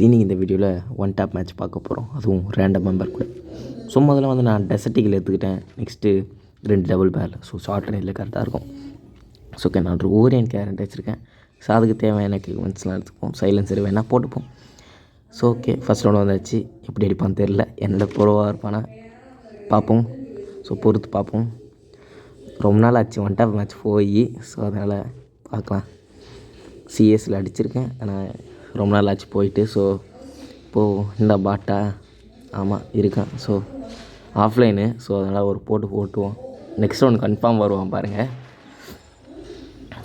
இன்றைக்கி இந்த வீடியோவில் ஒன் டேப் மேட்ச் பார்க்க போகிறோம், அதுவும் ரேண்டம் மெம்பர் கூட. ஸோ முதல்ல வந்து நான் டெசர்ட்டிகில் எடுத்துக்கிட்டேன். நெக்ஸ்ட்டு 2 டபுள் பேரில். ஸோ ஷார்ட் ரேஞ்சில் கரெக்டாக இருக்கும். ஸோ ஓகே, நான் ஒரு ஓரியன் கேரண்ட் வச்சுருக்கேன். ஸோ அதுக்கு தேவையான எக்யூப்மெண்ட்ஸ்லாம் எடுத்துப்போம். சைலன்சர் வேணால் போட்டுப்போம். ஸோ ஓகே, ஃபஸ்ட் ரவுண்ட் வந்தாச்சு. எப்படி அடிப்பான்னு தெரில, என்னோட ப்ரோவாக இருப்பானா பார்ப்போம். ஸோ பொறுத்து பார்ப்போம். ரொம்ப நாள் ஆச்சு ஒன் டேப் மேட்ச் போய். ஸோ அதனால் பார்க்கலாம். சிஎஸ்சில் அடிச்சிருக்கேன், ஆனால் ரொம்ப நாள் ஆச்சு போயிட்டு. ஸோ இப்போது இந்த பாட்டா ஆமாம் இருக்கான். So offline. ஸோ அதனால் ஒரு ஓட்டுவோம். நெக்ஸ்ட் ரவுண்ட் கன்ஃபார்ம் வருவான் பாருங்கள்.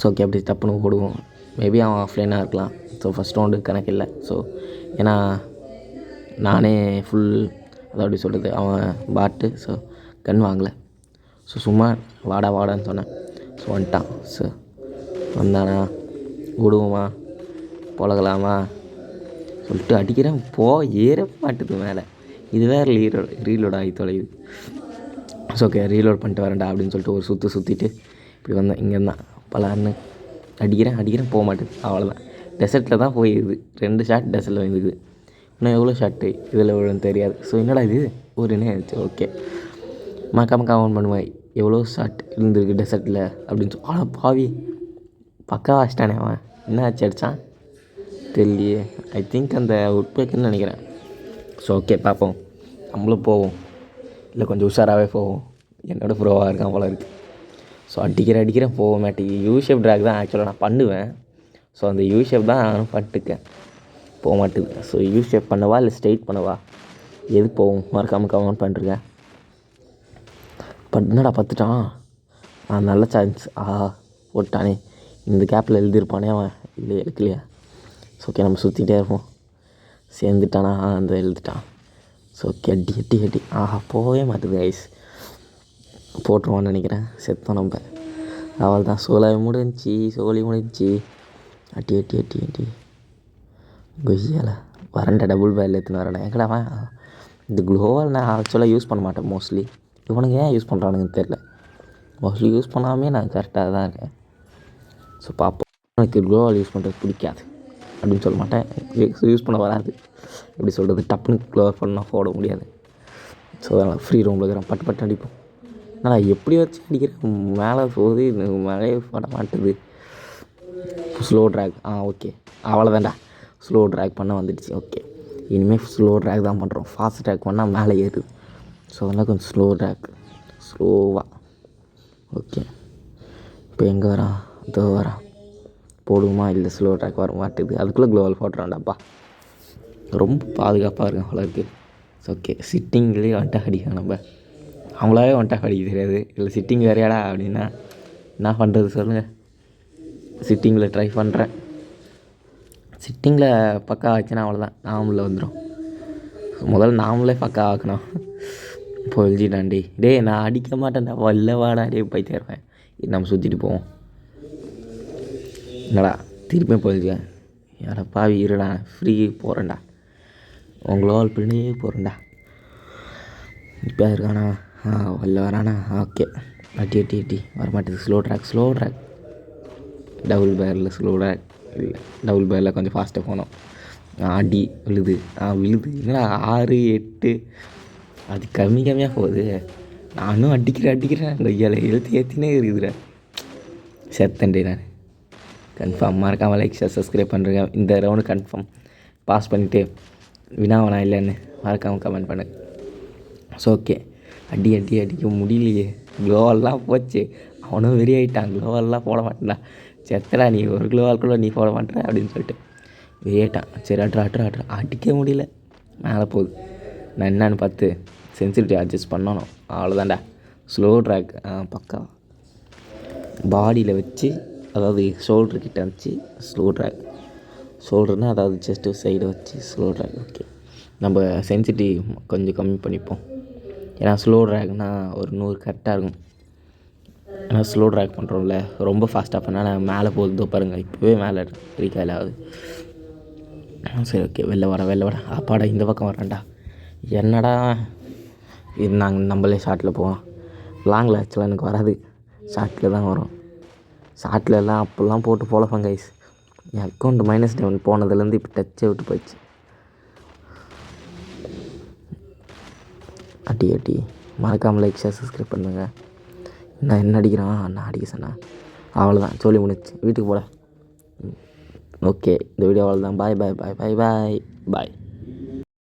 ஸோ ஓகே, அப்படி டப்புன்னு ஓடுவோம். மேபி அவன் ஆஃப்லைனாக இருக்கலாம். ஸோ ஃபஸ்ட் ரவுண்டு கணக்கு இல்லை. ஸோ ஏன்னா நானே ஃபுல் அப்படி சொல்கிறது, அவன் பாட்டு. ஸோ கன் வாங்கலை. ஸோ சும்மா வாடான்னு சொன்னேன். ஸோ வந்துட்டான். ஸோ வந்தானா ஓடுவோமா பழகலாமா சொல்லிட்டு அடிக்கிறேன். ஏற மாட்டுது மேலே. இது வேறு ரீலோட் ஆகி தொலையுது. ஸோ ஓகே, ரீலோட் பண்ணிட்டு வரேன்டா அப்படின்னு சொல்லிட்டு ஒரு சுற்றிட்டு இப்படி வந்தேன். இங்கே இருந்தான் பலான்னு அடிக்கிறேன் போக மாட்டேது. அவ்வளோதான். டெசர்ட்டில் தான் போயிடுது. 2 ஷாட் டெசர்ட்டில் வந்துக்குது. இன்னும் எவ்வளோ ஷாட்டு இதில் எவ்வளோன்னு தெரியாது. ஸோ என்னடா இது ஒரு என்ன ஆச்சு. ஓகே, மறக்காம கமெண்ட் பண்ணுவேன் எவ்வளோ ஷாட் இருந்திருக்கு டெசர்ட்டில் அப்படின்னு சொல்லி. பாவி பக்காவாக வச்சிட்டானே அவன். என்ன ஆச்சு அடித்தான் தெரியலையே. ஐ திங்க் அந்த உட்பேக்குன்னு நினைக்கிறேன். ஸோ ஓகே, பார்ப்போம். நம்மளும் போவோம், இல்லை கொஞ்சம் உஷாராகவே போவோம். என்னோட ப்ரோவாக இருக்கான் போல இருக்குது. ஸோ அடிக்கிறேன் போக மாட்டேங்க. யூஷேப் ட்ராக் தான் ஆக்சுவலாக நான் பண்ணுவேன். ஸோ அந்த யூஷேப் தான் நானும் பண்ணிட்டுருக்கேன், போக மாட்டேது. ஸோ யூஷேப் பண்ணவா இல்லை ஸ்ட்ரெயிட் பண்ணவா, எது போகும் மறக்காமல் கமெண்ட் பண்ணிருக்கேன். என்னடா பார்த்துட்டான். நல்ல சான்ஸ். போட்டானே. இந்த கேப்பில் எழுதியிருப்பானே அவன். இல்லை எழுக்கலையா. ஸோ ஓகே, நம்ம சுற்றிக்கிட்டே இருப்போம். சேர்ந்துட்டானா அந்த எழுதிட்டான். ஸோ ஓகே, அடி போகவே மாட்டுது ஐஸ். போட்டுருவான்னு நினைக்கிறேன். செத்தோம் நம்ம. அவள் தான் சோலி முடிஞ்சு. அடி கொய்யால வரண்ட டபுள் பேரில் எடுத்துன்னு வரேன். எங்கடாவா இந்த க்ளோவால் நான் ஆக்சுவலாக யூஸ் பண்ண மாட்டேன் மோஸ்ட்லி. இவனுங்க ஏன் யூஸ் பண்ணுறானுங்கன்னு தெரில. மோஸ்ட்லி யூஸ் பண்ணாமே நான் கரெக்டாக தான் இருக்கேன். ஸோ பார்ப்போம். எனக்கு க்ளோவால் யூஸ் பண்ணுறது பிடிக்காது அப்படின்னு சொல்ல மாட்டேன். யூஸ் பண்ண வராது. எப்படி சொல்கிறது, டப்புன்னு க்ளோவர் பண்ணால் போட முடியாது. ஸோ அதனால் ஃப்ரீ ரூமில் இருக்கிறேன். பட்டு அடிப்போம். ஆனால் எப்படி வச்சு அடிக்கிறேன், மேலே போகுது, மேலே போட மாட்டுது. Slow track. ஓகே, அவ்வளோதான்டா. ஸ்லோ ட்ராக் பண்ண வந்துடுச்சு. ஓகே, இனிமேல் ஸ்லோ ட்ராக் தான் பண்ணுறோம். ஃபாஸ்ட் ட்ராக் பண்ணால் மேலே ஏறுது. ஸோ அதனால் கொஞ்சம் ஸ்லோவாக. ஓகே, இப்போ எங்கே வரான், இதோ வரான். போடுவோமா இல்லை ஸ்லோ ட்ராக் வர மாட்டுது. அதுக்குள்ளே க்ளோவால் போட்டுறான்டாப்பா. ரொம்ப பாதுகாப்பாக இருக்கும் போல இருக்குது. ஸோ ஓகே, சிட்டிங்லேயே அடிக்கலாம் நம்ம. அவங்களாவே அடிக்க தெரியாது, இல்லை சிட்டிங் வேறையாடா அப்படின்னா என்ன பண்ணுறது சொல்லுங்கள். சிட்டிங்கில் ட்ரை பண்ணுறேன். சிட்டிங்கில் பக்கா ஆச்சுன்னா அவ்வளோதான், நாமளில் வந்துடும். முதல்ல நாமளே பக்கா ஆக்கணும். இப்போ எழுதிட்டாண்டி நான் அடிக்க மாட்டேன்டா, வாடா போய் தேர்வேன். நம்ம சுற்றிட்டு போவோம். என்னடா திருப்பியும் போயிருக்கேன். யாரை பாவி இருடா, ஃப்ரீ போகிறேன்டா, உங்களால் பின்னே போகிறேன்டா. இப்போ இருக்கானா வரானா. ஓகே, அட்டி வரமாட்டேது. Slow track. டபுள் பேரில் ஸ்லோ ட்ராக் இல்லை, டபுள் பேரில் கொஞ்சம் ஃபாஸ்ட்டாக போனோம். அடி விழுது. என்னடா 6, 8 அது கம்மியாக போகுது. நானும் அடிக்கிறேன். இந்த ஏற்றினே இருக்குதுடா. செத்தண்டே நான். கன்ஃபார்ம் மறக்காமல் லைக் சப்ஸ்கிரைப் பண்ணுறேங்க. இந்த ரவுண்டு கன்ஃபார்ம் பாஸ் பண்ணிவிட்டு வினாவனா இல்லைன்னு மறக்காமல் கமெண்ட் பண்ணு. ஸோ ஓகே, அடிக்க முடியலையே. க்ளோவெல்லாம் போச்சு. அவனும் வெறி ஆகிட்டான். க்ளோவெல்லாம் போட மாட்டேன்டா. செத்தடா நீ, ஒரு க்ளோவால் கூட நீ போட மாட்டேற அப்படின்னு சொல்லிட்டு வெறியாயிட்டான். சரி அட்ரா அடிக்க முடியல. மேலே போகுது. நான் என்னன்னு பார்த்து சென்சிட்டிவிட்டி அட்ஜஸ்ட் பண்ணணும். அவ்வளோதான்டா. ஸ்லோ ட்ராக் பக்கா பாடியில் வச்சு, அதாவது ஷோல்டர்கிட்ட வச்சு ஸ்லோ ட்ராக். ஷோல்டர்னால் அதாவது செஸ்ட்டு சைடை வச்சு ஸ்லோ ட்ராக். ஓகே, நம்ம சென்சிட்டிவ் கொஞ்சம் கம்மி பண்ணிப்போம். ஏன்னா ஸ்லோ ட்ராக்னால் ஒரு 100 கரெக்டாக இருக்கும். ஏன்னா ஸ்லோ ட்ராக் பண்ணுறோம்ல, ரொம்ப ஃபாஸ்ட்டாக பண்ணால் நான் மேலே போகுதோ பாருங்கள். இப்போவே மேலே ரீகாயில் ஆகுது. சரி ஓகே, வெளில வர அப்பாடா இந்த பக்கம் வரேன்டா. என்னடா இது, நாங்கள் நம்மளே ஷார்ட்டில் போவோம். லாங்கில் ஆக்சுவலாக எனக்கு வராது, ஷார்ட்டில் தான் வரும். ஷார்ட்டில் அப்போல்லாம் போட்டு போலப்பேன் கைஸ். என் அக்கௌண்ட் -7 போனதுலேருந்து இப்போ டச்சே விட்டு போயிடுச்சு. அடி அடி மறக்காமல் லைக் ஷேர் சப்ஸ்கிரைப் பண்ணுங்கள். நான் என்ன அடிக்கிறான் நான் அடிக்க சொன்னேன். அவ்வளோதான் சொல்லி முடிச்சு வீட்டுக்கு போல. ஓகே இந்த வீடியோ அவ்வளோதான். பாய் பாய் பாய் பாய் பாய் பாய்.